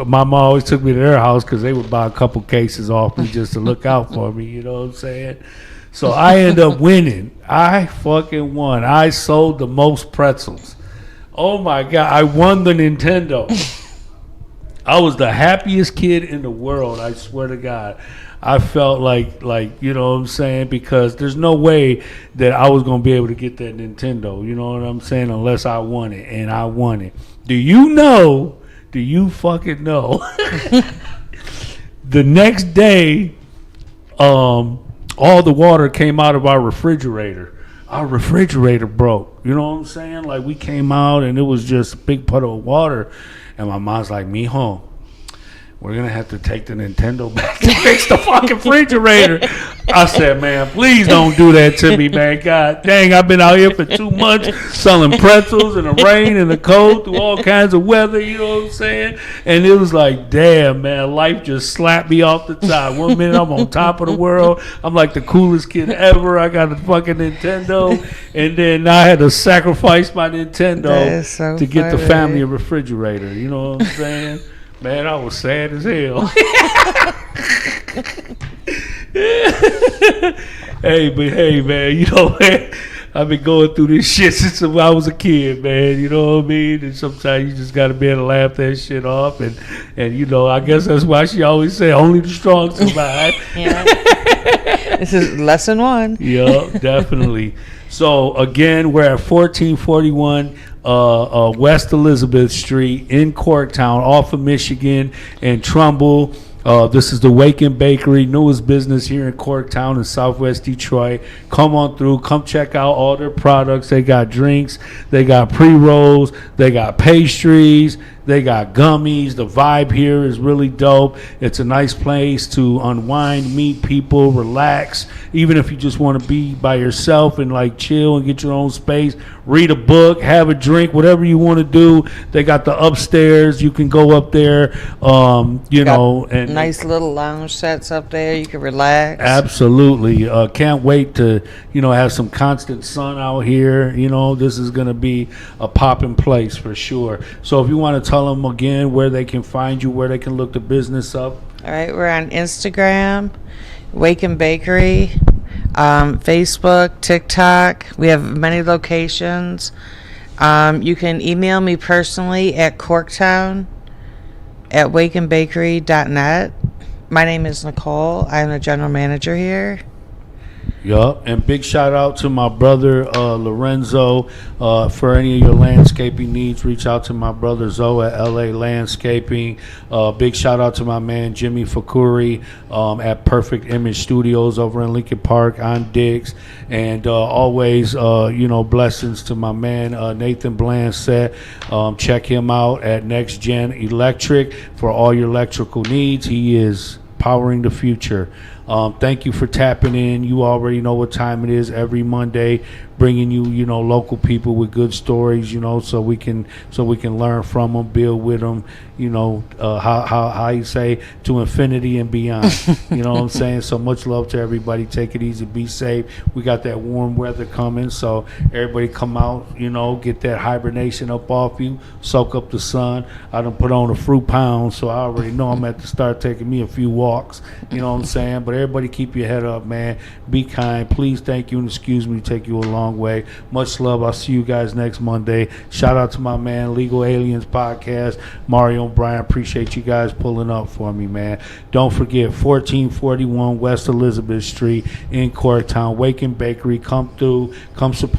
my mom always took me to their house because they would buy a couple cases off me just to look out for me, you know what I'm saying? So I ended up winning. I fucking won. I sold the most pretzels. Oh my God, I won the Nintendo. I was the happiest kid in the world, I swear to God. I felt like you know what I'm saying, because there's no way that I was going to be able to get that Nintendo, you know what I'm saying, unless I won it, and I won it. Do you fucking know? The next day, all the water came out of our refrigerator. Our refrigerator broke. You know what I'm saying? Like, we came out and it was just a big puddle of water. And my mom's like, mijo, we're going to have to take the Nintendo back to fix the fucking refrigerator. I said, man, please don't do that to me, man. God dang, I've been out here for 2 months selling pretzels in the rain and the cold through all kinds of weather, you know what I'm saying? And it was like, damn, man, life just slapped me off the top. 1 minute I'm on top of the world. I'm like the coolest kid ever. I got a fucking Nintendo. And then I had to sacrifice my Nintendo to get the family a refrigerator. You know what I'm saying? Man, I was sad as hell. Hey, man, you know, man, I've been going through this shit since I was a kid, man. You know what I mean? And sometimes you just got to be able to laugh that shit off. And you know, I guess that's why she always say, only the strong survive. Yeah. This is lesson 1. Yeah, definitely. So, again, we're at 1441 West Elizabeth Street in Corktown, off of Michigan and Trumbull. This is the Waken Bakery, newest business here in Corktown in Southwest Detroit. Come on through. Come check out all their products. They got drinks. They got pre-rolls. They got pastries. They got gummies. The vibe here is really dope. It's a nice place to unwind, meet people, relax. Even if you just want to be by yourself and like chill and get your own space, read a book, have a drink, whatever you want to do. They got the upstairs. You can go up there, you know. And nice little lounge sets up there. You can relax. Absolutely. Can't wait to, you know, have some constant sun out here. You know, this is going to be a popping place for sure. So if you want to tell them again where they can find you, where they can look the business up. All right, we're on Instagram, Waken Bakery, Facebook, TikTok. We have many locations. You can email me personally at corktown@wakenbakery.net. My name is Nicole. I'm the general manager here. Yup, and big shout out to my brother Lorenzo. For any of your landscaping needs, reach out to my brother Zoe at LA Landscaping. Big shout out to my man Jimmy Fakuri at Perfect Image Studios over in Lincoln Park on Diggs. And always, you know, blessings to my man Nathan Blanset. Check him out at Next Gen Electric for all your electrical needs. He is powering the future. Thank you for tapping in. You already know what time it is every Monday, bringing you, you know, local people with good stories, you know, so we can learn from them, build with them, you know, how you say, to infinity and beyond. You know what I'm saying? So much love to everybody. Take it easy, be safe. We got that warm weather coming, so everybody come out, you know, get that hibernation up off you, soak up the sun. I done put on a fruit pound, so I already know I'm at to start taking me a few walks. You know what I'm saying? But everybody keep your head up, man. Be kind. Please, thank you, and excuse me to take you a long way. Much love. I'll see you guys next Monday. Shout out to my man, Legal Aliens Podcast, Mario and Brian. Appreciate you guys pulling up for me, man. Don't forget, 1441 West Elizabeth Street in Corktown, Waken Bakery. Come through. Come support